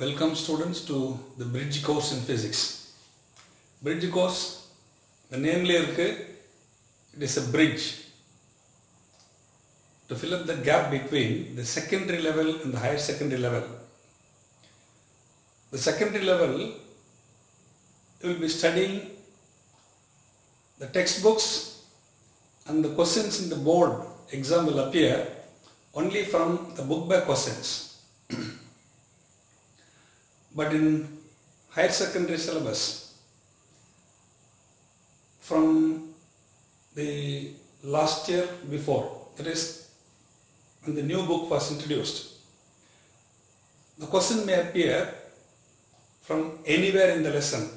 Welcome students to the bridge course in physics. Bridge course, the name it is a bridge to fill up the gap between the secondary level and the higher secondary level. The secondary level, you will be studying the textbooks and the questions in the board exam will appear only from the book bag questions. But in higher secondary syllabus, from the last year before, that is when the new book was introduced, the question may appear from anywhere in the lesson.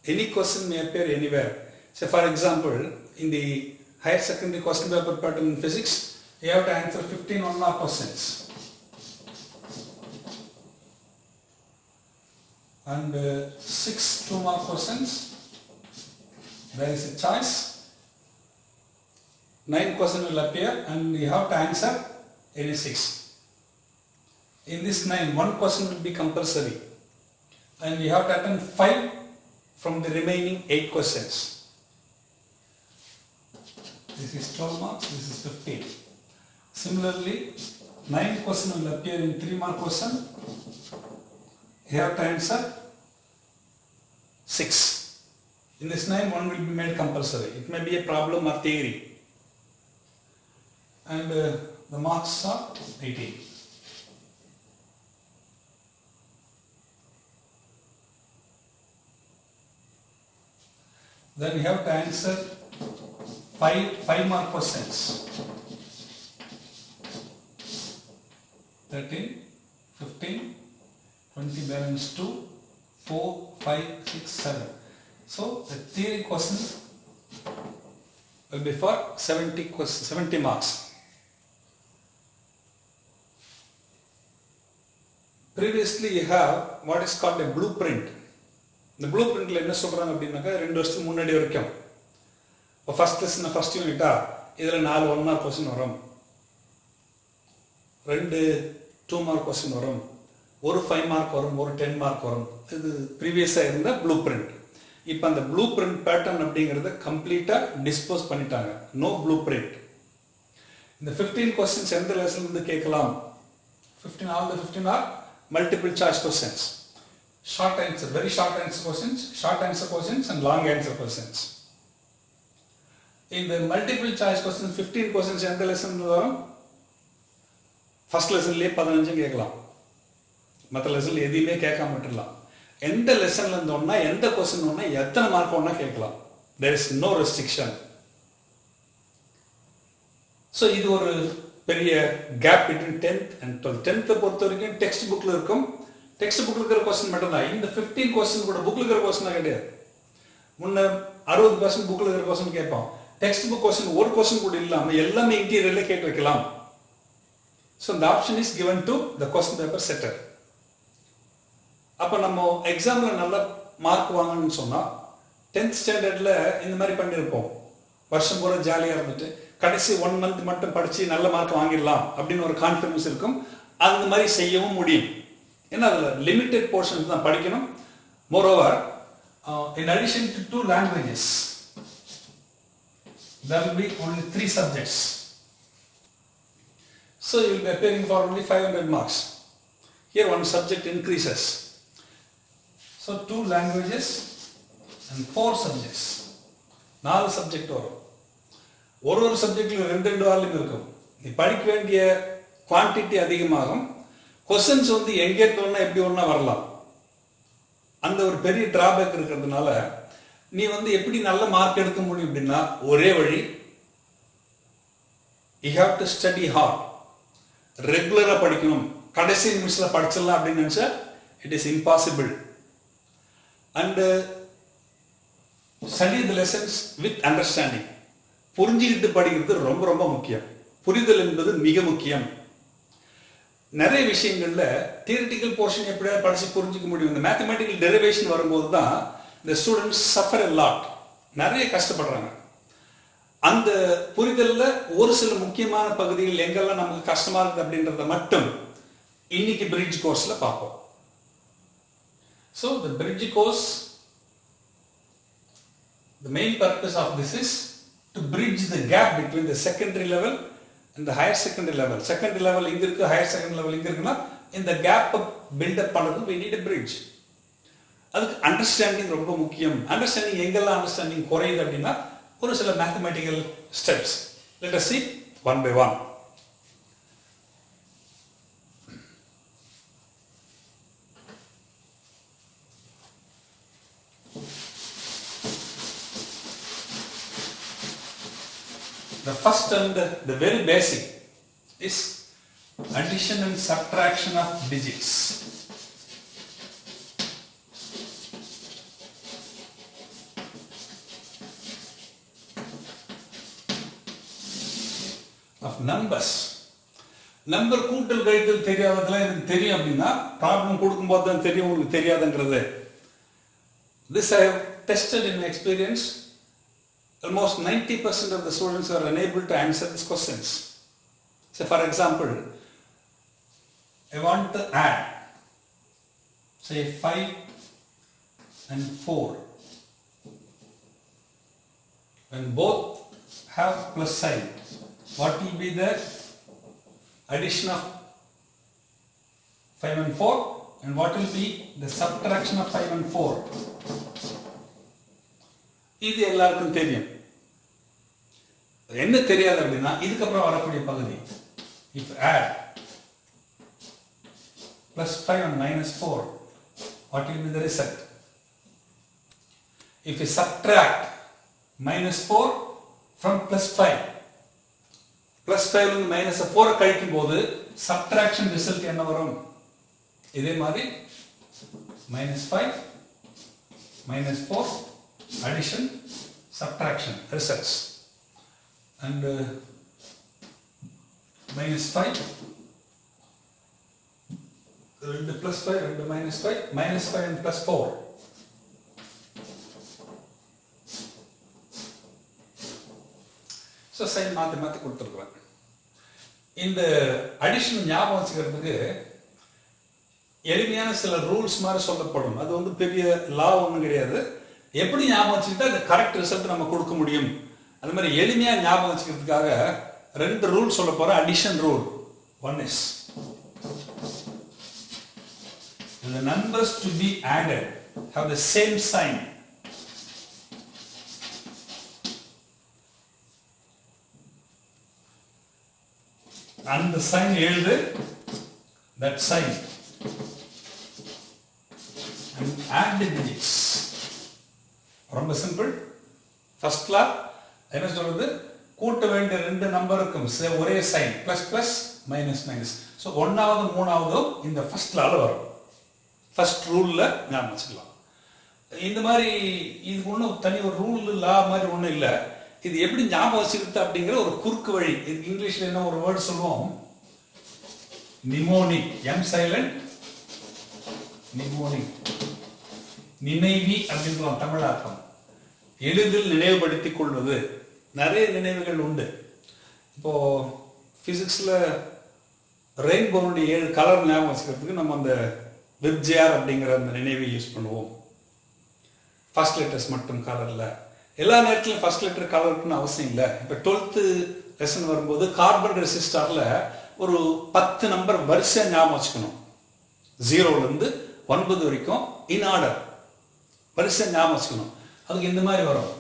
Any question may appear anywhere. So for example, in the higher secondary question paper pattern in physics, you have to answer 15 1-mark questions. And 6 2-mark questions. There is a choice. 9 questions will appear and you have to answer any 6. In this 9, 1 question will be compulsory and you have to attempt 5 from the remaining 8 questions. This is 12 marks, this is 15. Similarly, 9 questions will appear in 3-mark question. You have to answer 6. In this 9, 1 will be made compulsory. It may be a problem or theory. And the marks are 18. Then you have to answer 5-mark questions. 13, 15, 20 balance 2, 4, 5, 6, 7. So the theory question will be for 70 marks. Previously you have what is called a blueprint. The blueprint la enna solranga appadinaka 2 வருஷத்துக்கு முன்னாடி வரைக்கும் first lesson first unit இதல 4 1-mark question வரும். 2 2-mark question வரும். ஒரு 5-mark வரும், ஒரு 10-mark வரும். இது ப்ரீவியஸா இருந்த ப்ளூ பிரிண்ட். இப்போ அந்த ப்ளூ பிரிண்ட் பேட்டர்ன் அப்படிங்கறத கம்ப்ளீட்டா டிஸ்போஸ் பண்ணிட்டாங்க. No blueprint. இந்த 15 questions எந்த லெசன்ல இருந்து கேட்கலாம்? 15 all the 15 are multiple choice questions. Short answer, very short answer questions, short answer questions and long answer questions. In the multiple choice questions 15 questions எந்த லெசன்ல வரும்? First லெசன்லயே 15 கேட்கலாம். மற்ற லெசன்ல எதையுமே கேட்காம விட்டுடலாம். எந்த லெசன்ல இருந்தோம்னா எந்த கொஸ்டின் ஒன்னா எத்தனை மார்க் ஒன்னா கேட்கலாம். there is no restriction. So இது ஒரு பெரிய gap between 10th and 12th. 10th பொறுத்த வரைக்கும் டெக்ஸ்ட் புக்ல இருக்கும். டெக்ஸ்ட் புக்ல இருக்கிற கொஸ்டின் மட்டும் தான். இந்த 15 கொஸ்டின் கூட புக்ல இருக்கிற கொஸ்டினா கிடையாது. முன்ன 60% புக்ல இருக்கிற கொஸ்டின் கேட்பான். டெக்ஸ்ட் புக் கொஸ்டின் ஒரு கொஸ்டின் கூட இல்லாம எல்லாமே இன்டீரியர்ல கேட்டு வைக்கலாம். So the option is given to the question paper setter. அப்ப நம்ம எக்ஸாம்ல நல்ல மார்க் வாங்கணும்னு சொன்னா 10th ஸ்டாண்டர்ட்ல இந்த மாதிரி பண்ணிருப்போம். வருஷம் பூரா ஜாலியா இருந்துட்டு கடைசி 1 month மட்டும் படிச்சு நல்ல மார்க் வாங்கிடலாம் அப்படின்னு ஒரு கான்ஃபிடன்ஸ் இருக்கும். அந்த மாதிரி செய்யவும் முடியும். ஏன்னா அதுல லிமிட்டட் போர்ஷன்ஸ் தான் படிக்கணும். Moreover in addition to 2 languages there will be only 3 subjects. So you will be appearing for only 500 marks. Here one subject increases. So 2 languages and 4 subjects. 4 subject வரும். ஒரு சப்ஜெக்ட்ல 2 வால்யூம் இருக்கும். நீ படிக்க வேண்டிய குவாண்டிட்டி அதிகமாகும். क्वेश्चंस வந்து எங்க இருந்தோம்னா எப்படி ஒண்ணா வரலாம். அந்த ஒரு பெரிய டிராபேக் இருக்கிறதுனால நீ வந்து எப்படி நல்ல மார்க் எடுக்க முடியும் அப்படின்னா ஒரே வழி you have to study hard. ரெகுலரா படிக்கணும். கடைசி நிமிஷத்துல படிச்சிடலாம் அப்படின்னு நினைச்சா it is impossible. And study the lessons with understanding. புரிஞ்சிக்கிட்டு படிக்கிறது ரொம்ப ரொம்ப முக்கியம். புரிதல் என்பது மிக முக்கியம். நிறைய விஷயங்கள்ல தியரிட்டிக்கல் போர்ஷன் எப்படியா படிச்சு புரிஞ்சிக்க முடியும். இந்த மேத்தமேட்டிக்கல் டெரிவேஷன் வரும்போது தான் the students suffer a lot. நிறைய கஷ்டப்படுறாங்க. அந்த புரிதல்ல ஒரு சில முக்கியமான பகுதிகள் எங்கெல்லாம் நமக்கு கஷ்டமா இருக்கு அப்படின்றத மட்டும் இன்னைக்கு bridge courseல பார்ப்போம். So the bridge course, the main purpose of this is to bridge the gap between the secondary level and the higher secondary level. Secondary level இங்க இருக்கு, higher secondary level இங்க இருக்குன்னா இந்த gap build up பண்ணது we need a bridge. அதுக்கு understanding ரொம்ப முக்கியம். Understanding எங்கெல்லாம் அண்டர்ஸ்டாண்டிங் குறையுது அப்படின்னா ஒரு சில mathematical steps. Let us see one by one. The first and the very basic is addition and subtraction of digits. Of numbers. Number கூட்டல் கழித்தல் தெரியாததெல்லாம் எனக்கு தெரியும் அப்படின்னா ப்ராப்ளம் கொடுக்கும்போது தான் தெரியும் உங்களுக்கு தெரியாதுங்கிறது. This I have tested in my experience. Almost 90% of the students are unable to answer these questions. So for example, I want to add, say 5 and 4. When both have plus sign, what will be the addition of 5 and 4, and what will be the subtraction of 5 and 4? இது எல்லாருக்கும் தெரியும். என்ன தெரியாது அப்படின்னா இதுக்கப்புறம் வரக்கூடிய பகுதி. If add plus 5 and minus 4, what will be the result? If we subtract minus 4 from plus 5, plus 5 இருந்து minus 4 கழிக்கும் போது subtraction result என்ன வரும்? இதே மாதிரி minus 5 minus 4 addition subtraction results, and minus 5 2 plus 5 2 minus 5 and plus 4. So sign மாத்தி கொடுத்துருக்குறேன். இந்த அடிஷன் ஞாபகம் வச்சுக்கிறதுக்கு எளிமையான சில ரூல்ஸ் மாதிரி சொல்லப்படும். அது வந்து பெரிய லா ஒன்றும் கிடையாது. எப்படி ஞாபகம் வச்சுக்கிட்டா அந்த கரெக்ட் ரிசல்ட் நம்ம கொடுக்க முடியும். அது மாதிரி எளிமையா ஞாபகம் வச்சுக்கிறதுக்காக 2 ரூல் சொல்ல போறேன். Addition rule. One is the numbers to be added have the same sign. And the sign எழுது, that sign, and add the digits. ரொம்ப சிம்பிள். ஃபர்ஸ்ட் லா என்ன சொல்றது? கூட்ட வேண்டிய 2 நம்பருக்கும் ஒரே sign plus plus minus minus. So 1வது 3வது இந்த ஃபர்ஸ்ட் லால வரும். ஃபர்ஸ்ட் ரூல்ல ஞாபகம் வச்சுக்கலாம். இந்த மாதிரி இதுக்கு ஒன்றும் தனி ஒரு ரூல் லா மாதிரி ஒன்றும் இல்லை. இது எப்படி ஞாபகம் வச்சுக்கிட்டு அப்படிங்கிற ஒரு குறுக்கு வழி. இதுக்கு இங்கிலீஷ்ல என்ன ஒரு வேர்ட் சொல்லுவோம்? நிமோனிக். M silent mnemonic. நினைவி அப்படின்றோம் தமிழாக்கம். எளிதில் நினைவுபடுத்திக் கொள்வது. நிறைய நினைவுகள் உண்டு. இப்போ பிசிக்ஸ்ல ரெயின்போனுடைய 7 கலர் ஞாபகம் வச்சுக்கிறதுக்கு நம்ம அந்த விப்ஜிஆர் அப்படிங்கிற அந்த நினைவை யூஸ் பண்ணுவோம். ஃபர்ஸ்ட் லெட்டர்ஸ் மட்டும் கலர்ல. எல்லா நேரத்திலும் ஃபர்ஸ்ட் லெட்டர் கலருக்குன்னு அவசியம் இல்லை. இப்போ 12th லெசன் வரும்போது கார்பன் ரெசிஸ்டார்ல ஒரு 10 நம்பர் வரிசையா ஞாபகம் வச்சுக்கணும். 0ல இருந்து 9 வரைக்கும் இன் ஆர்டர் வரிசை ஞாபகம் வச்சுக்கணும். அதுக்கு இந்த மாதிரி வரும்.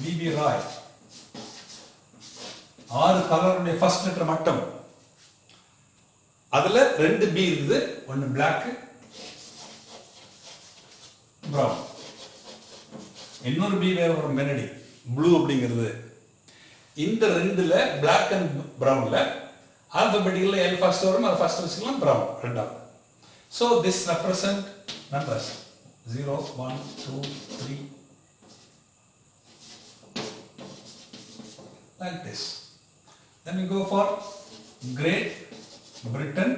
பிபி ராய் 6 கலருடைய ஃபர்ஸ்ட் லெட்டர் மட்டும். அதுல 2 பி இருக்குது. ஒன்னு பிளாக், பிரவுன். இன்னொரு பி வேற ஒரு மெலடி ப்ளூ அப்படிங்கிறது. இந்த 2ல பிளாக் அண்ட் பிரவுன்ல ஆல்பபெட்டிக்கல்ல எல் ஃபர்ஸ்ட் வரும். அது ஃபர்ஸ்ட் வச்சுக்கலாம், பிரவுன் ரெண்டாவது. So this represent numbers 0 1 2 3 like this. Then we go for Great Britain,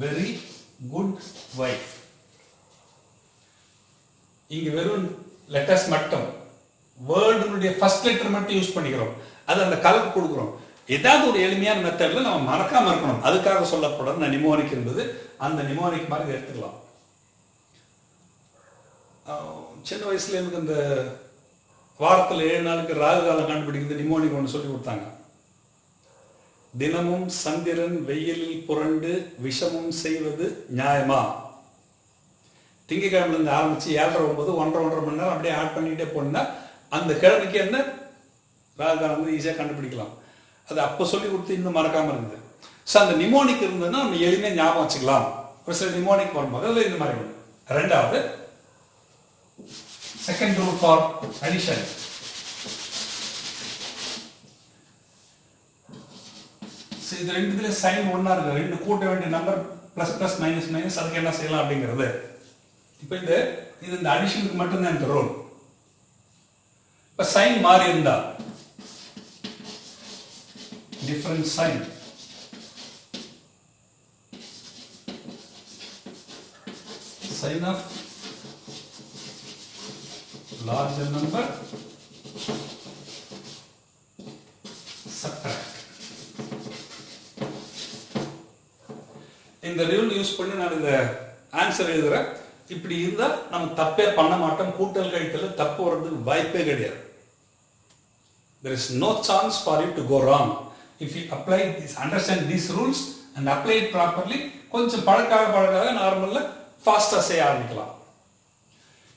very good wife. இங்க வெறும் லெட்டர்ஸ் மட்டும், வேர்டுனுடைய ஃபர்ஸ்ட் லெட்டர் மட்டும் யூஸ் பண்ணிக்கிறோம். அது அந்த கலர் கொடுக்குறோம். ஏதாவது ஒரு எளிமையான மெத்தட்ல நம்ம மறக்காம இருக்கணும். அதுக்காக சொல்லப்படும் நிமோனிக் என்பது அந்த நிமோனிக் மாதிரி எடுத்துக்கலாம். சின்ன வயசுல எனக்கு இந்த வாரத்தில் 7 நாளுக்கு ராகு காலம் கண்டுபிடிக்கிறது நிமோனிக் ஒன்று சொல்லி கொடுத்தாங்க. தினமும் சந்திரன் வெயிலில் புரண்டு விஷமும் செய்வது நியாயமா? திங்கக்கிழமைல இருந்து ஆரம்பிச்சு 7:30 9 1.5 மணி நேரம் அப்படியே ஆட் பண்ணிக்கிட்டே போனா அந்த கிழமைக்கு என்ன ராகு காலம் வந்து ஈஸியாக கண்டுபிடிக்கலாம். அது அப்போ சொல்லி கொடுத்து இன்னும் மறக்காம இருந்தது. ஸோ அந்த நிமோனிக் இருந்ததுன்னா நம்ம எளிமையாக ஞாபகம் வச்சுக்கலாம். ஒரு சில நிமோனிக் வரும்போது அதில் இந்த மாதிரி ஒன்று. ரெண்டாவது செகண்ட் ரூல் ஃபார் அடிஷன். இது ரெண்டுத்துல சைன் ஒன்னா இருக்கு. ரெண்டு கூட்ட வேண்டிய number plus plus minus minus, அதுக்கு என்ன செய்யலாம் அப்படிங்கிறது. இப்போ இது இந்த அடிஷனுக்கு மட்டும்தான் இந்த ரூல். இப்ப சைன் மாறி இருந்தா different sign, sign of larger number subtract. இந்த ரூல் யூஸ் பண்ணி நான் இந்த ஆன்சர் எழுதுறேன். இப்படி இருந்தா நம்ம தப்பே பண்ண மாட்டோம். கூட்டல் கழித்தல் தப்பு வர்றதுக்கு வாய்ப்பே கிடையாது. There is no chance for you to go wrong if you apply this, understand these rules and apply it properly. கொஞ்சம் பழக்காக நார்மல்ல ஃபாஸ்டா செய்ய ஆரம்பிக்கலாம்.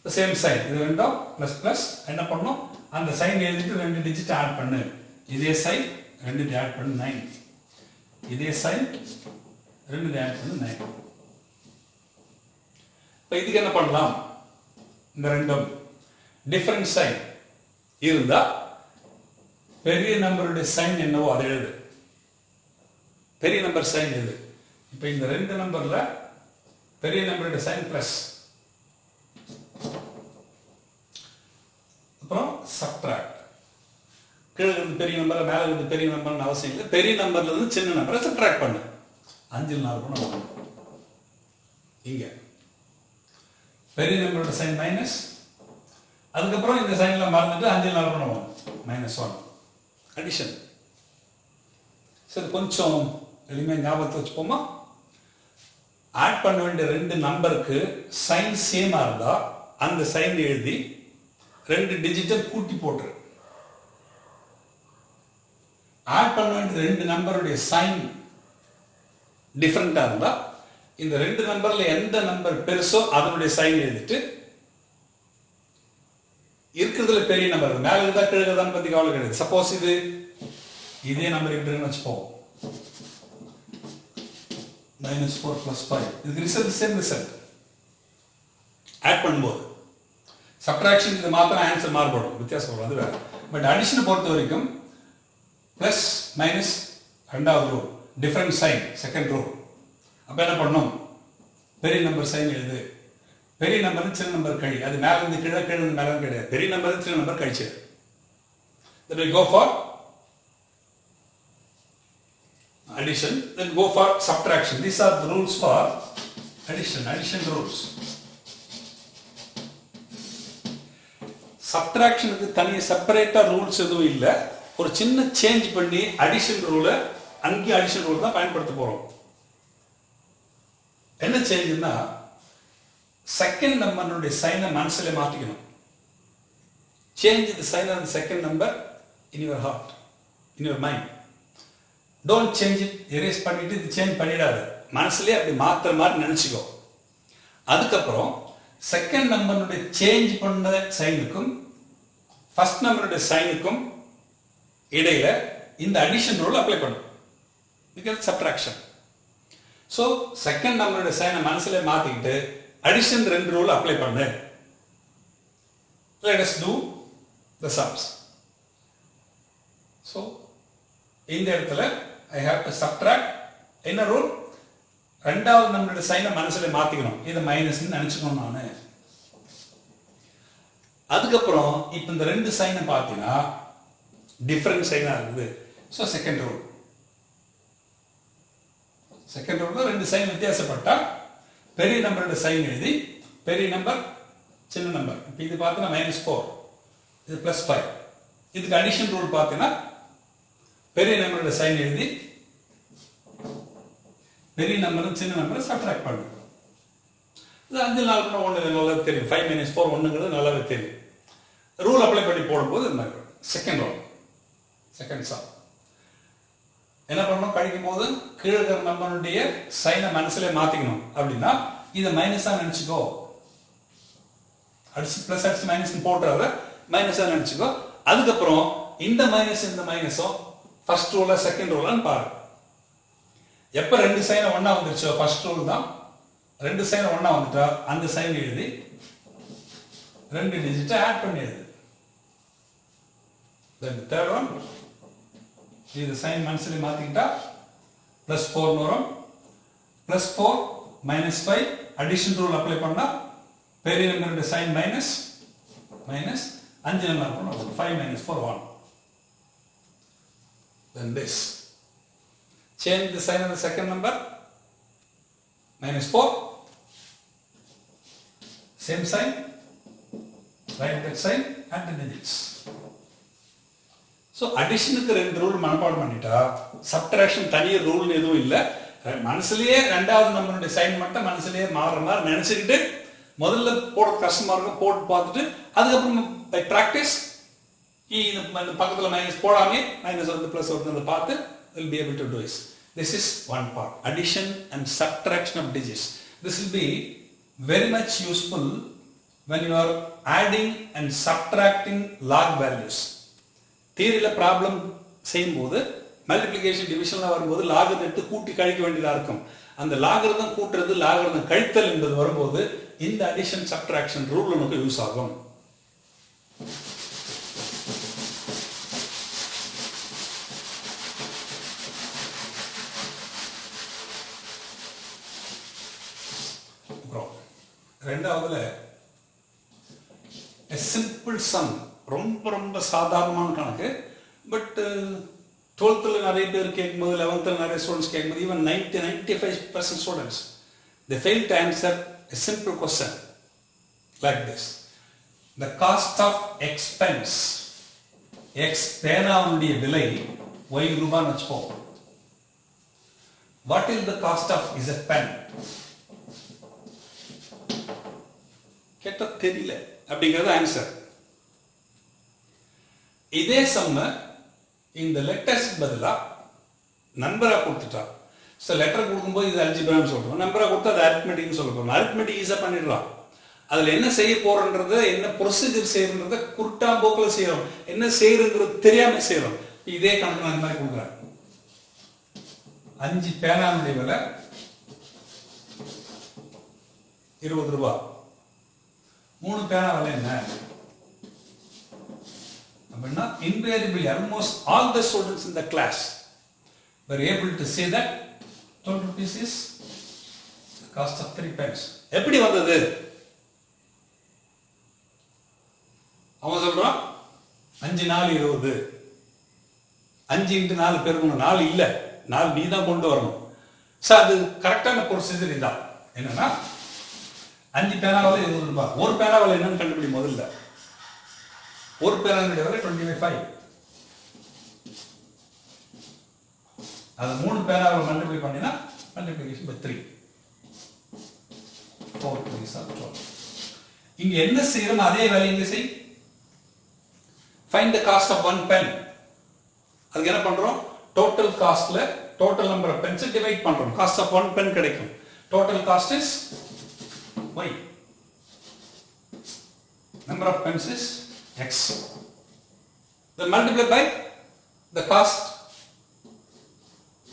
The same sign, இது ரெண்டும் பிளஸ் பிளஸ் என்ன பண்ணணும், அந்த சைன் எழுதிட்டு 2 டிஜிட் ஆட் பண்ணு. இதே சைன் 2 ஆட் பண்ணு 9. இதே சைன் 2 ஆட் பண்ணு 9. இப்போ இதுக்கு என்ன பண்ணலாம், இந்த ரெண்டும் டிஃபரண்ட் சைன் இருந்தா பெரிய நம்பருடைய சைன் என்னவோ அதை எழுது. பெரிய நம்பர் சைன் எது? இப்போ இந்த 2 நம்பர்ல பெரிய நம்பருடைய சைன் பிளஸ், அப்புறம் சப்ட்ராக்ட். கீழே இருந்து பெரிய நம்பர் மேல இருந்து பெரிய நம்பர்னு அவசியம் இல்லை. பெரிய நம்பர்ல இருந்து சின்ன நம்பரை சப்ட்ராக்ட் பண்ணு. 5 4 பண்ண இங்க பெரிய நம்பரோட சைன் மைனஸ், அதுக்கப்புறம் இந்த சைன்ல மறந்துட்டு 5 4 பண்ணுவோம் -1 அடிஷன். சரி, கொஞ்சம் எளிமையா ஞாபகத்தை வச்சுப்போமா. ஆட் பண்ண வேண்டிய 2 நம்பருக்கு சைன் சேமா இருந்தா அந்த சைன் எழுதி 2 டிஜிட்டல் கூட்டி போட்டுரு. ஆட் பண்ண வேண்டிய 2 நம்பருடைய சைன் டிஃபரெண்டா இருந்தா இந்த 2 நம்பர்ல எந்த நம்பர் பெருசோ அதனுடைய சைன் எழுதிட்டு இருக்கிறதுல பெரிய நம்பர் மேல இருந்தா கீழே பத்தி கவலை கிடையாது. சப்போஸ் இதே நம்பர் இருக்குன்னு வச்சுப்போம், -4 + 5. இதுக்கு ரிசல்ட் சேம் ரிசல்ட். ஆட் பண்ணும்போது சப்ட்ராக்ஷன் இது மாத்திரம் ஆன்சர் மாறுபடும், வித்தியாசம் வரும், அது வேற. பட் அடிஷனை பொறுத்த வரைக்கும் பிளஸ் மைனஸ் ரெண்டாவது rule, different sign second rule. அப்ப என்ன பண்ணணும், பெரிய நம்பர் சைன் எழுது. பெரிய நம்பர் சின்ன நம்பர் கழி, அது மேல இருந்து கீழே கீழே இருந்து மேல கிடையாது. பெரிய நம்பர் சின்ன நம்பர் கழிச்சு. Then we go for addition, then go for subtraction. These are the rules for addition rules. சப்ட்ராக்ஷனுக்கு தனி செப்பரேட்டா ரூல்ஸ் எதுவும் இல்லை. ஒரு சின்ன சேஞ்ச் பண்ணி அடிஷன் ரூல அங்கேயும் அடிஷன் ரூல் தான் பயன்படுத்த போறோம். என்ன சேஞ்சுன்னா, செகண்ட் நம்பருடைய சைனை மனசுல மாத்திக்கணும். Change the sign of the second number in your heart, in your mind. Don't change it, erase பண்ணிட்டு இது சேஞ்ச் பண்ணிடாது, மனசுலயே அப்படி மாத்திர மாதிரி நினைச்சுக்கோ. அதுக்கப்புறம் செகண்ட் நம்பருடைய சேஞ்ச் பண்ண சைனுக்கும் ஃபர்ஸ்ட் நம்பருடைய சைனுக்கும் இடையில இந்த அடிஷன் ரூல் அப்ளை பண்ணும், பிகாஸ் சப்ட்ராக்ஷன். ஸோ செகண்ட் நம்பருடைய சைனை மனசுல மாத்திக்கிட்டு அடிஷன் 2 ரூல் அப்ளை பண்ணு. Let us do the sums. So இந்த இடத்துல I have to subtract. என்ன ரூல், ரெண்டாவது நம்பருடைய சைனை மனசுல மாத்திக்கணும், இதை மைனஸ் நினைச்சுக்கணும் நானு. அதுக்கப்புறம் இப்ப இந்த 2 சைனை பார்த்தீங்கன்னா டிஃபரண்ட் சைனா இருக்குது. ஸோ செகண்ட் ரூல் 2 சைன் வித்தியாசப்பட்டா பெரிய நம்பரோட சைன் எழுதி பெரிய நம்பர் சின்ன நம்பர். இப்போ இது பார்த்தீங்கன்னா -4, இது +5. இதுக்கு அடிஷன் ரூல் பார்த்தீங்கன்னா பெரிய நம்பரோட சைன் எழுதி பெரிய நம்பர் சின்ன நம்பரை சப்ட்ராக்ட் பண்ணும். இது 5 4 1 நல்லா தெரியும். 5 - 4 1ங்கிறது நல்லாவே தெரியும். ரூல் அப்ளை பண்ணி போடும்போது இந்த செகண்ட் ரூல் செகண்ட் சம் என்ன பண்ணணும், கழிக்கும் போது கீழே இருக்கிற நம்பருடைய சைனை மனசுல மாத்திக்கணும். அப்படின்னா இதை மைனஸா நினைச்சுக்கோ, அடிச்சு பிளஸ் அடிச்சு மைனஸ் போட்டுறத மைனஸா நினைச்சுக்கோ. அதுக்கப்புறம் இந்த மைனஸும் ஃபர்ஸ்ட் ரூலா செகண்ட் ரூலான்னு பாரு. எப்ப ரெண்டு சைனை ஒன்னா வந்துருச்சோ ஃபர்ஸ்ட் ரூல் தான். ரெண்டு சைனை ஒன்னா வந்துட்டா அந்த சைன் எழுதி 2 டிஜிட்டை ஆட் பண்ணி எழுது. Then the third one, இது சைன் மனசுல மாத்திக்கிட்டா +4 வரும். +4 -5 அடிஷன் ரூல் அப்ளை பண்ணா பெரிய நம்பரோட சைன் மைனஸ் 5 நம்பர் பண்ணணும். 5 - 4 1. Then this. Change the sign of the second number. -4. Same sign. Write that sign and the digits. So அடிஷனுக்கு 2 rule மனப்பாடம் பண்ணிட்டா சப்ட்ராக்ஷன் தனிய ரூல் எதுவும் இல்லை. மனசுலயே ரெண்டாவது நம்பருடைய சைன் மட்டும் மனசுலயே மாறுற மாதிரி நினைச்சுக்கிட்டு முதல்ல போட கஷ்டமா இருக்கும் போட்டு பார்த்துட்டு அதுக்கப்புறம் பை பிராக்டிஸ் பக்கத்துல மைனஸ் போடாமே மைனஸ் வந்து பிளஸ் வருது பார்த்து will be able to do this. This is one part, addition and subtraction of digits. This will be very much useful when you are adding and subtracting log values. தியரியில problem செய்யும்போது multiplication டிவிஷன்லாம் வரும்போது logarithm எடுத்து கூட்டி கழிக்க வேண்டியதா இருக்கும். அந்த லாகரிதம் கூட்டுறது லாகரிதம் கழித்தல் என்பது வரும்போது இந்த அடிஷன் சப்ட்ராக்ஷன் ரூல் நமக்கு யூஸ் ஆகும். ரெண்டாவதுல a simple sum, ரொம்ப ரொம்ப சாதாரணமான கணக்கு. பட் 12th நிறைய பேர் கேட்கும்போது 11th நிறைய ஸ்டூடெண்ட்ஸ் கேட்கும்போது even 95% students they fail to answer a simple question like this. The cost of expense, x பேனாவுடைய விலை y ரூபான்னு வச்சுப்போம். What is the cost of z pen? கேட்ட தெரியல அப்படிங்கிறது ஆன்சர். இதே சம்ம இந்த லெட்டர்ஸ் பதிலா நம்பரா கொடுத்துட்டா. லெட்டர் கொடுக்கும்போது இது அல்ஜிப்ரான்னு சொல்றோம், நம்பரா கொடுத்தா அது அரித்மெட்டிக்னு சொல்ல போறோம். அரித்மெட்டிக் ஈஸியா பண்ணிடலாம். அதுல என்ன செய்ய போறோன்றத என்ன ப்ரொசீஜர் செய்யறத குருட்டா போக்குல செய்யறோம், என்ன செய்யறதுங்கிறது தெரியாம செய்யறோம். இதே கணக்கு நான் இந்த மாதிரி கொடுக்குறேன். 5 பேனாவுடைய விலை 20 ரூபாய். 3 பேனா விலை என்ன அப்படின்னா invariably almost all the students in the class were able to say that 12 rupees is the cost of 3 pens. எப்படி வந்தது? அவன் சொல்றான் 5 4 20. 5 × 4 பெருக்கணும். 4 இல்ல, 4 நீ தான் கொண்டு வரணும். அது கரெக்டான ப்ரொசீஜர் இதான். என்னன்னா 5 பேனாவில் 20 ரூபாய். ஒரு பேனாவில் என்னன்னு கண்டுபிடி. முதல்ல ஒரு பேனாவுடைய விலை 25. அது 3 பேனாவில் மல்டிப்ளை பண்ணினா மல்டிப்ளிகேஷன் பை 3. 4 3 12. இங்க என்ன செய்யறோம் அதே வேலை இங்க செய். Find the cost of 1 pen. அதுக்கு என்ன பண்றோம்? டோட்டல் காஸ்ட்ல total number of pens divide பண்றோம். காஸ்ட் ஆஃப் 1 பென் கிடைக்கும். Total cost is y. Number of pens is x. Then multiply by the cost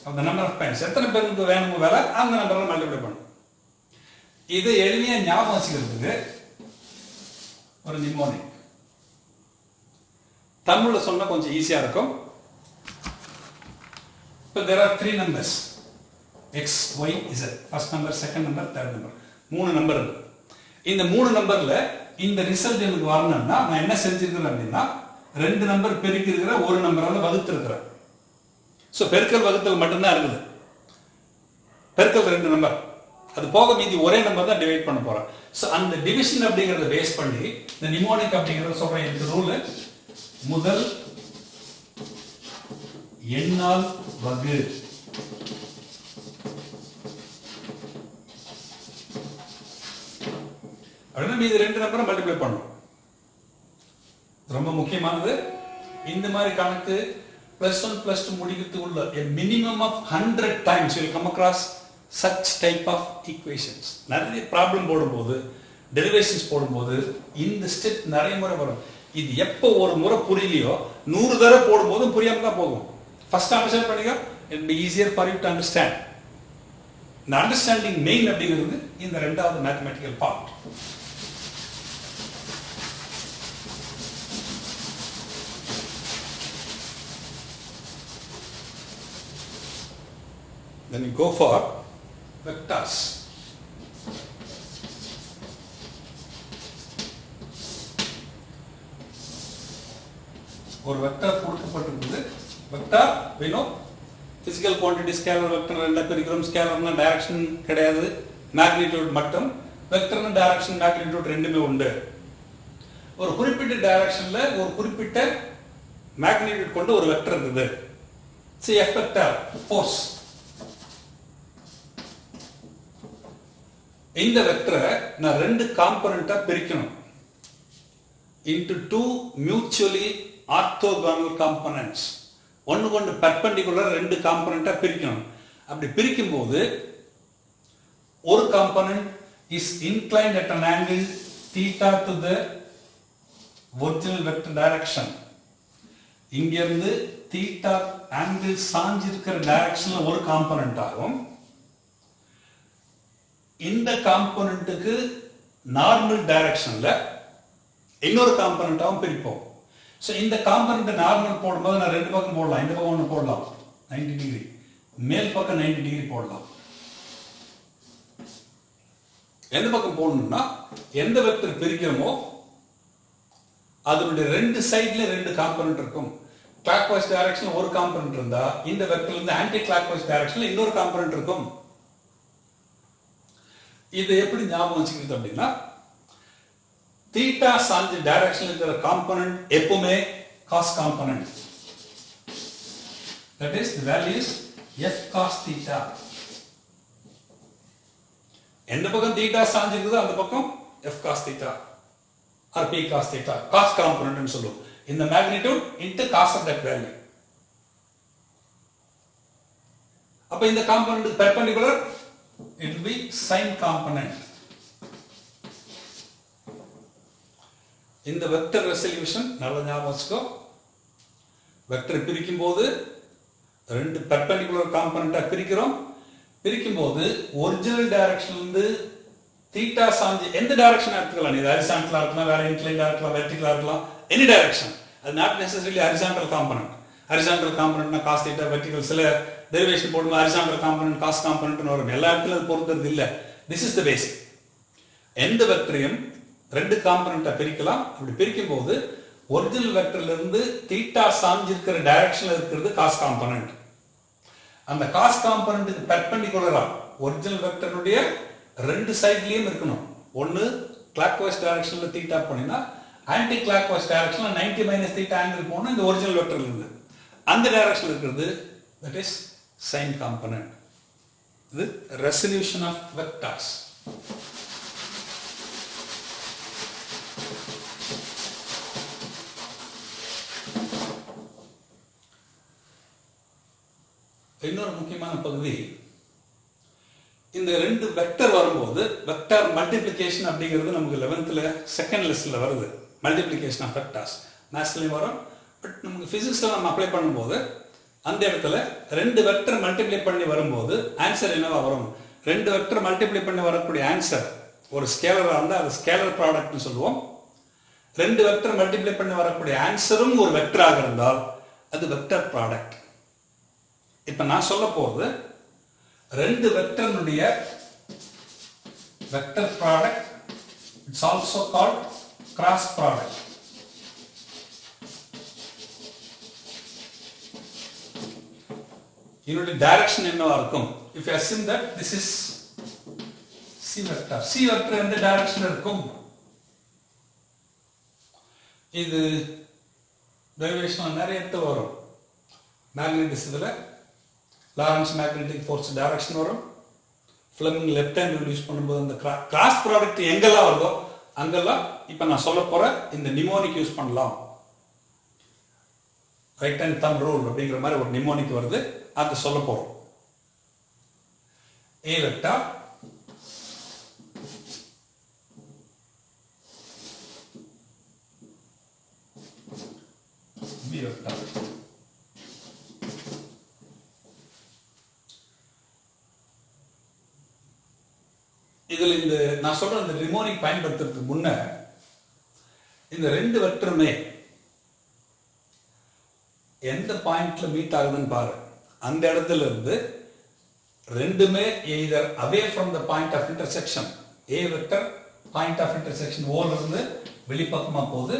of the number of pens. எத்தனை பென்னுக்கு வேணுமோ வேலை அந்த நம்பரை மல்டிப்ளை பண்ணும். இது எளிமையா ஞாபகம் வச்சுக்கிறதுக்கு ஒரு நிமோனிக். தமிழ்ல சொன்னா கொஞ்சம் ஈஸியா இருக்கும். இப்போ there are 3 numbers x, y, z. First number, second number, third number. 3 number இருக்கு. இந்த 3 நம்பர்ல இந்த ரிசல்ட் எனக்கு வரணும்னா நான் என்ன செஞ்சிருக்கேன் அப்படின்னா 2 நம்பர் பெருக்கி இருக்கிற ஒரு நம்பரால வகுத்து இருக்கிறேன். சோ பெருக்கல் வகுத்தல் மட்டும்தான் இருக்குது. பெருக்கல் 2 நம்பர், அது போக மீதி ஒரே நம்பர் தான் டிவைட் பண்ண போறேன். சோ அந்த டிவிஷன் அப்படிங்கறத பேஸ் பண்ணி இந்த நிமோனிக் அப்படிங்கறத சொல்றேன். இந்த ரூல் முதல் எண்ணால் வகு. அப்படின்னா இது ரெண்டு நம்பரை மல்டிப்ளை பண்ணணும். ரொம்ப முக்கியமானது. இந்த மாதிரி கணக்கு +1 +2 முடிக்கிறதுக்குள்ள a minimum of 100 times you will come across such type of equations. நிறைய ப்ராப்ளம் போடும்போது டெரிவேஷன்ஸ் போடும்போது இந்த ஸ்டெப் நிறைய முறை வரும். இது எப்போ ஒரு முறை புரியலையோ 100 தடவை போடும்போது புரியாம தான் போகும். ஃபர்ஸ்ட் அண்டர்ஸ்டாண்ட் பண்ணிக்க, it will be easier for you to understand. இந்த அண்டர்ஸ்டாண்டிங் மெயின் அப்படிங்கிறது இந்த ரெண்டாவது mathematical part. Then you go for vectors. ஒரு வெக்டர் கொடுக்கப்பட்டிருக்குது. Vector we know physical quantity scalar vector ரெண்டா பிரிக்கிறோம். ஸ்கேலர்னா டைரக்ஷன் கிடையாது, மேக்னிட்யூட் மட்டும். வெக்டர்னா டைரக்ஷன் மேக்னிட்யூட் ரெண்டுமே உண்டு. ஒரு குறிப்பிட்ட டைரக்ஷன்ல ஒரு குறிப்பிட்ட மேக்னிட்யூட் கொண்ட ஒரு வெக்டர் இருக்குது. see F vector force. இந்த வெக்டரை நான் ரெண்டு காம்பனண்டா பிரிக்கணும். into two mutually orthogonal components. ஒண்ணுக்கு ஒன்று பெர்பெண்டிகுலர் ரெண்டு காம்பனண்டா பிரிக்கணும். அப்படி பிரிக்கும் போது ஒரு component is inclined at an angle theta to the original vector direction. இங்க இருந்து theta angle சாஞ்சிருக்கிற டைரக்ஷன்ல ஒரு காம்பனன்ட் ஆகும். இந்த காம்பனன்ட்டுக்கு நார்மல் டைரக்ஷன்ல இன்னொரு காம்பனன்ட்டாவும் பிரிப்போம். ஸோ இந்த காம்பனன்ட் நார்மல் போடும்போது நான் ரெண்டு பக்கம் போடலாம். இந்த பக்கம் ஒன்று போடலாம் 90 டிகிரி, மேல் பக்கம் 90 டிகிரி போடலாம். எந்த பக்கம் போடணும்னா எந்த வெக்டர் பிரிக்கிறோமோ அதனுடைய ரெண்டு சைட்ல ரெண்டு காம்பனன்ட் இருக்கும். கிளாக் வைஸ் டைரக்ஷன்ல ஒரு காம்பனன்ட் இருந்தா இந்த வெக்டர்ல இருந்து ஆன்டி கிளாக் வைஸ் டைரக்ஷன்ல இன்னொரு காம்பனன்ட் இருக்கும். இது எப்படி ஞாபகம் வச்சுக்கிறது அப்படின்னா, தீட்டா சாஞ்ச டைரக்ஷன்ல இருக்கிற காம்பனன்ட் எப்பவுமே cos component. that is the value is f cos theta. எந்த பக்கம் தீட்டா சாஞ்சிருக்குதோ அந்த பக்கம் f cos theta or p cos theta, cos component னு சொல்லுவோம். இந்த magnitude into cos of that value. அப்ப இந்த component perpendicular it will be sine component. இந்த வெக்டர் ரெசல்யூஷன் நல்ல ஞாபகம் வச்சுக்கோ. வெக்டர் பிரிக்கும் போது ரெண்டு பெர்பெண்டிகுலர் காம்பனண்டா பிரிக்கிறோம். பிரிக்கும் போது ஒரிஜினல் டைரக்ஷன்ல இருந்து தீட்டா சாஞ்சு எந்த டைரக்ஷன் எடுத்துக்கலாம். இது ஹரிசாண்டலா இருக்கலாம், வேற இன்க்ளைன்டா இருக்கலாம், வெர்டிகலா இருக்கலாம், எனி டைரக்ஷன். அது not necessarily horizontal component. Horizontal காம்பனன்ட்னா காஸ் தீட்டா, வெர்டிகல் சில டெரிவேஷன் போடும்போது ஹரிசாண்டல் காம்பனன்ட் காஸ் காம்பனன்ட்னு வரும். எல்லா இடத்துல அது பொறுத்தது இல்ல. This is the basic. எந்த வெக்டரையும் ரெண்டு காம்பனண்டா பிரிக்கலாம். அப்படி பிரிக்கும் போது ஒரிஜினல் வெக்டர்ல இருந்து தீட்டா சாஞ்சிருக்கிற டைரக்ஷன்ல இருக்கிறது காஸ் காம்பனன்ட். அந்த காஸ் காம்பனன்ட்க்கு பெர்பெண்டிகுலரா ஒரிஜினல் வெக்டருடைய ரெண்டு சைட்லயும் இருக்கணும். ஒன்னு கிளாக் வைஸ் டைரக்ஷன்ல தீட்டா பண்ணினா ஆன்டி கிளாக் வைஸ் டைரக்ஷன்ல 90 மைனஸ் தீட்டா ஆங்கிள் போகணும். இந்த ஒரிஜினல் வெக்டர்ல இருந்து அந்த டைரக்ஷன்ல இருக்கிறது that is sine component. The resolution of vectors. இன்னொரு முக்கியமான பகுதி, இந்த ரெண்டு வெக்டர் வரும்போது வெக்டர் மல்டிப்ளிகேஷன் அப்படிங்கிறது நமக்கு 11th செகண்ட் லெசன்ல வருது. மல்டிப்ளிகேஷன் ஆஃப் வெக்டர்ஸ் மேத்ஸ்லயும் வரும். பட் நமக்கு பிசிக்ஸ்ல நம்ம அப்ளை பண்ணும்போது அந்த இடத்துல ரெண்டு வெக்டர் மல்டிப்ளை பண்ணி வரும்போது ஆன்சர் என்னவா வரும்? ரெண்டு வெக்டர் மல்டிப்ளை பண்ணி வரக்கூடிய ஆன்சர் ஒரு ஸ்கேலரா இருந்தா அது ஸ்கேலர் ப்ராடக்ட்னு சொல்லுவோம். ரெண்டு வெக்டர் மல்டிப்ளை பண்ணி வரக்கூடிய ஆன்சரும் ஒரு வெக்டராக இருந்தால் அது வெக்டர் ப்ராடக்ட். இப்ப நான் சொல்ல போறது ரெண்டு வெக்டர்னுடைய vector product. It's also called cross product. இதனுடைய டைரக்ஷன் என்னவா இருக்கும்? if you assume that this is c vector, c vector எந்த டைரக்ஷன் இருக்கும்? இது டெரிவேஷன் நிறைய வரும். மேக்னெட்டிசத்தில் லாரன்ஸ் மேக்னெட்டிக் ஃபோர்ஸ் டைரக்ஷன் வரும். Fleming left hand rule use பண்ணும்போது அந்த கிராஸ் ப்ராடக்ட் எங்கெல்லாம் வருதோ அங்கெல்லாம் இப்போ நான் சொல்ல போகிற இந்த நிமோனிக் யூஸ் பண்ணலாம். ரைட் ஹேண்ட் தம் ரூல் அப்படிங்கிற மாதிரி ஒரு நிமோனிக் வருது, அது சொல்ல போகிறோம். ஏ வெக்டார் பி வெக்டார். இதில் இந்த நான் சொல்ற இந்த நிமோனிக் பயன்படுத்துறதுக்கு முன்ன இந்த ரெண்டு வெக்டருமே எந்த பாயிண்ட்ல மீட் ஆகுதுன்னு பாரு. அந்த இடத்துல இருந்து ரெண்டுமே either away from the point of intersection, A vector point of intersection O ல இருந்து வெளிப்பக்கமா போகுது,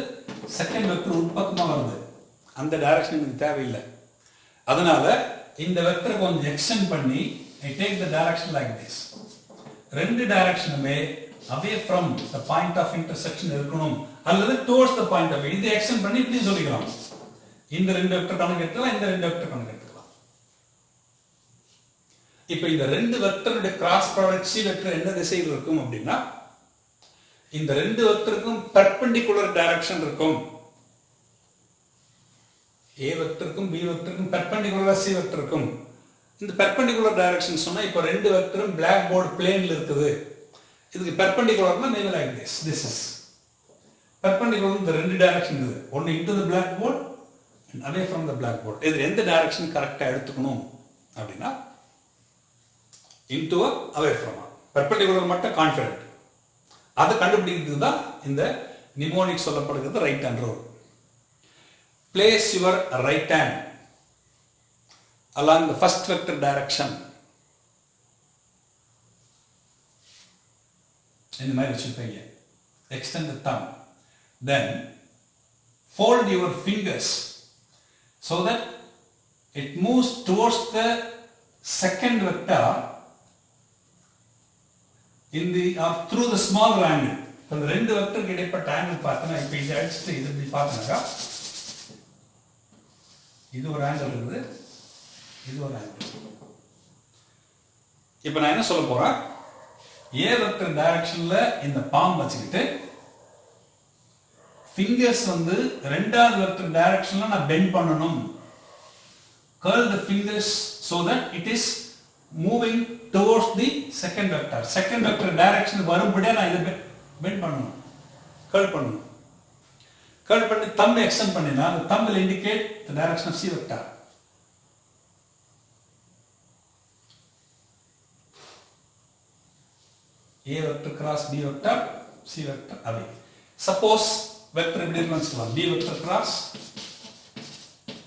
செகண்ட் வெக்டர் உட்பக்கமா வருது. அந்த டைரக்ஷன் எனக்கு தேவையில்லை. அதனால இந்த வெக்டரை கொஞ்சம் எக்ஸ்டெண்ட் பண்ணி I take the direction like this. ரெண்டு டைரக்ஷனுமே away from the point of intersection இருக்கணும் அல்லது towards the point of இது எக்ஸ்டெண்ட் பண்ணி இப்படி சொல்லிக்கலாம். இந்த ரெண்டு வெக்டர் கணக்கு எடுத்துக்கலாம், இந்த ரெண்டு வெக்டர் கணக்கு எடுத்துக்கலாம். இப்போ இந்த ரெண்டு வெக்டருடைய கிராஸ் ப்ராடக்ட் சி வெக்டர் என்ன திசையில் இருக்கும் அப்படின்னா இந்த ரெண்டு வெக்டருக்கும் பெர்பெண்டிகுலர் டைரக்ஷன் இருக்கும். ஏ வெக்டருக்கும் பி வெக்டருக்கும் பெர்பெண்டிகுலரா சி வெக்டர் இருக்கும். இந்த பெர்பெண்டிகுலர் டைரக்ஷன் சொன்னா இப்போ ரெண்டு வெக்டரும் பிளாக் போர்டு பிளேன்ல இருக்குது. இதுக்கு பெர்பெண்டிகுலர்னா maybe like this. This is perpendicular. இந்த ரெண்டு டைரக்ஷன் இருக்குது. ஒன்னு into the blackboard and away from the blackboard. இது எந்த டைரக்ஷன் கரெக்டா எடுத்துக்கணும் அப்படின்னா into a away from a. perpendicular மட்டும் கான்ஃபிடென்ட். அதை கண்டுபிடிக்கிறது தான் இந்த நிமோனிக் சொல்லப்படுகிறது right hand rule. Place your right hand along the first vector direction. இந்த மாதிரி வச்சுப்பீங்க. Extend the thumb. Then fold your fingers so that it moves towards the second vector in the or through the smaller angle. இந்த ரெண்டு வெக்டருக்கு இடைப்பட்ட angle பார்த்தனா இப்போ இது அடிச்சுட்டு இது இப்படி பார்த்தனாக்கா இது ஒரு ஆங்கிள் இருக்குது, இது ஒரு ஆங்கிள். இப்போ நான் என்ன சொல்ல போறேன், ஏ வெக்டர் டைரக்ஷன்ல இந்த பாம் வச்சுக்கிட்டு ஃபிங்கர்ஸ் வந்து ரெண்டாவது வெக்டர் டைரக்ஷன்ல நான் பெண்ட் பண்ணணும். curl the fingers so that it is moving towards the second vector. second vector direction வரும்படியா நான் இதை பெண்ட் பண்ணணும், curl பண்ணணும். curl பண்ணி thumb extend பண்ணினா அந்த thumb will indicate the direction of C vector. A vector cross B vector, C vector away. Suppose vector இப்படி இருக்குன்னு சொல்லலாம், B vector cross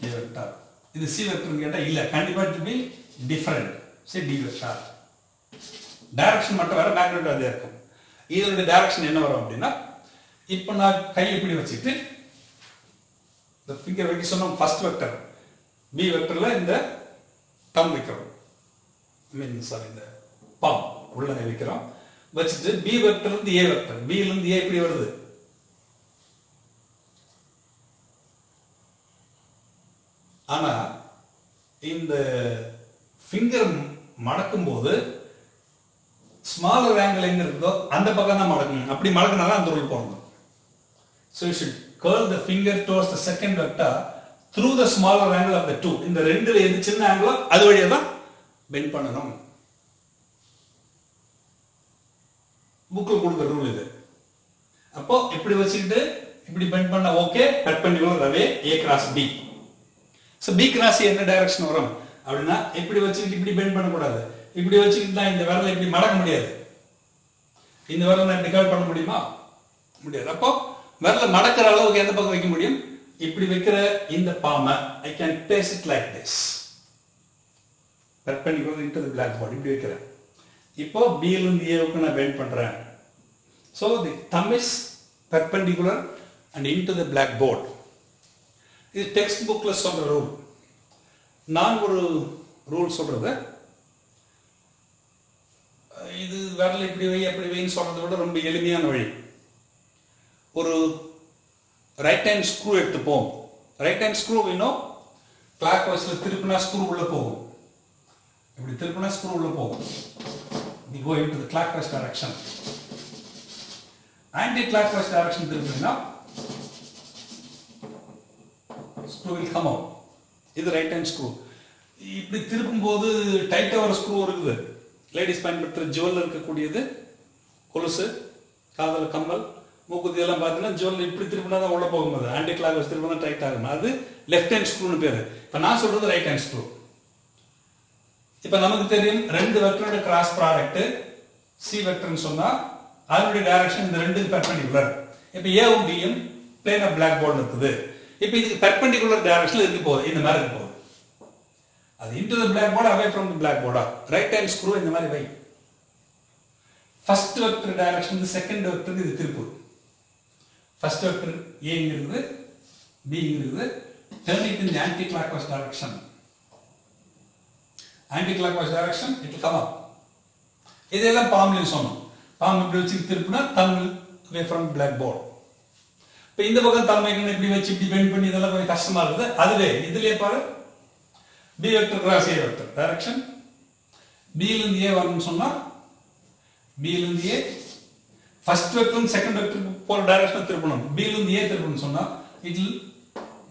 A vector. இது C vector கேட்டா இல்ல, கண்டிப்பா it will be different. say D vector. Direction மட்டும் வேற, magnet அதே இருக்கும். இதோட டைரக்ஷன் என்ன வரும் அப்படின்னா இப்போ நான் கை இப்படி வச்சுட்டு இந்த ஃபிங்கர் வைக்க சொன்னோம் ஃபர்ஸ்ட் வெக்டர் B வெக்டர்ல இந்த தம் வைக்கிறோம், சாரி இந்த பாம் உள்ள வைக்கிறோம். வச்சுட்டு B வெக்டர் இருந்து A வெக்டர், B ல இருந்து A இப்படி வருது. ஆனா இந்த ஃபிங்கர் மடக்கும் போது ஸ்மாலர் ஆங்கிள் எங்க இருக்குதோ அந்த பக்கம் தான் மடக்கணும். அப்படி மடக்கினாலும் அந்த ரூல் போடணும். So you should curl the finger towards the second vector through the smaller angle of the two. இந்த ரெண்டுல எது சின்ன ஆங்கிளோ அது வழியா தான் பெண்ட் பண்ணணும். புக்ல கொடுத்த ரூல் இது. அப்போ இப்படி வச்சுக்கிட்டு இப்படி பெண்ட் பண்ணா okay, perpendicular away A cross B. So B cross A என்ன டைரக்ஷன் வரும் அப்படின்னா இப்படி வச்சுக்கிட்டு இப்படி பெண்ட் பண்ண கூடாது. இப்படி வச்சுக்கிட்டு தான் இந்த விரலை இப்படி மடக்க முடியாது. இந்த விரலை நான் இப்படி கர்ல் பண்ண முடியுமா? முடியாது. அப்போ விரலை மடக்கிற அளவுக்கு எந்த பக்கம் வைக்க முடியும்? இப்படி வைக்கிற இந்த பாமை I can place it like this. perpendicular into the blackboard இப்படி வைக்கிறேன். இப்போ B ல இருந்து A க்கு நான் பெண்ட் பண்றேன். So the thumb is perpendicular and into the blackboard. இது டெக்ஸ்ட் புக்ல சொல்ற ரூல். நான் ஒரு ரூல் சொல்றது, இது விரல் இப்படி வை அப்படி வைன்னு சொல்றதை விட ரொம்ப எளிமையான வழி. ஒரு ரைட் ஹேண்ட் ஸ்க்ரூ எடுத்துப்போம். ரைட் ஹேண்ட் ஸ்க்ரூ வேணும். கிளாக் வைஸ்ல திருப்பினா ஸ்க்ரூ உள்ள போகும். இப்படி திருப்பினா ஸ்க்ரூ உள்ள போகும். We go into the clockwise direction. Anti-clockwise direction திருப்பினா screw will come out. இது ரைட் ஹேண்ட் ஸ்க்ரூ. இப்படி திருப்பும் போது டைட்டா ஒரு ஸ்க்ரூ இருக்குது. லேடிஸ் பயன்படுத்துகிற ஜுவல்ல இருக்கக்கூடியது, கொலுசு, காதல் கம்மல், மூக்குத்தி எல்லாம் பார்த்தீங்கன்னா ஜுவல் இப்படி திருப்பினா தான் உள்ள போகும்போது ஆன்டி கிளாக் வைஸ் திருப்பினா டைட் ஆகும். அது லெஃப்ட் ஹேண்ட் ஸ்க்ரூன்னு பேரு. இப்போ நான் சொல்றது ரைட் ஹேண்ட் ஸ்க்ரூ. இப்போ நமக்கு தெரியும் ரெண்டு வெக்டரோட கிராஸ் ப்ராடக்ட் சி வெக்டர்னு சொன்னா அதனுடைய டைரக்ஷன் இந்த ரெண்டு பெர்பெண்டிகுலர். இப்போ ஏவும் பியும் பிளேன் ஆஃப் பிளாக் போர்டு இருக்குது. இப்போ இதுக்கு பெர்பெண்டிகுலர் டைரக்ஷன்ல இருக்கு போகுது, இந்த மாதிரி இருக்கு போகுது. அது into the black board, away from the black போர்டா. ரைட் ஹேண்ட் ஸ்க்ரூ இந்த மாதிரி வை. First vector direction second vector இது திருப்பு. ஃபர்ஸ்ட் வெக்டர் ஏ இருக்குது, பி இருக்குது. Turn it in the anti clockwise direction. Anti clockwise direction it will come up. இதெல்லாம் பாம்லயும் சொன்னோம். பாம் இப்படி வச்சு திருப்பினா thumb away from black board. இப்போ இந்த பக்கம் தம் இப்படி வச்சு இப்படி பெண்ட் பண்ணி இதெல்லாம் கொஞ்சம் கஷ்டமா இருக்குது. அதுவே இதுலயே பாரு, B vector cross A vector direction. பில இருந்து ஏ வரணும்னு சொன்னா பில இருந்து A first vector second vector போற டைரக்ஷன் திருப்பணும். பில இருந்து ஏ திருப்பணும் சொன்னா it will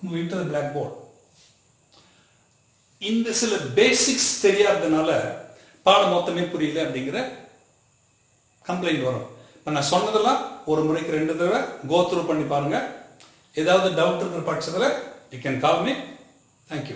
move into the blackboard. இந்த சில பேசிக்ஸ் தெரியாததுனால பாடம் மொத்தமே புரியல அப்படிங்கிற கம்ப்ளைண்ட் வரும். நான் சொன்னதெல்லாம் ஒரு முறைக்கு 2 தடவை கோ த்ரூ பண்ணி பாருங்க. ஏதாவது டவுட் இருக்கிற பட்சத்தில் you can call me. Thank you.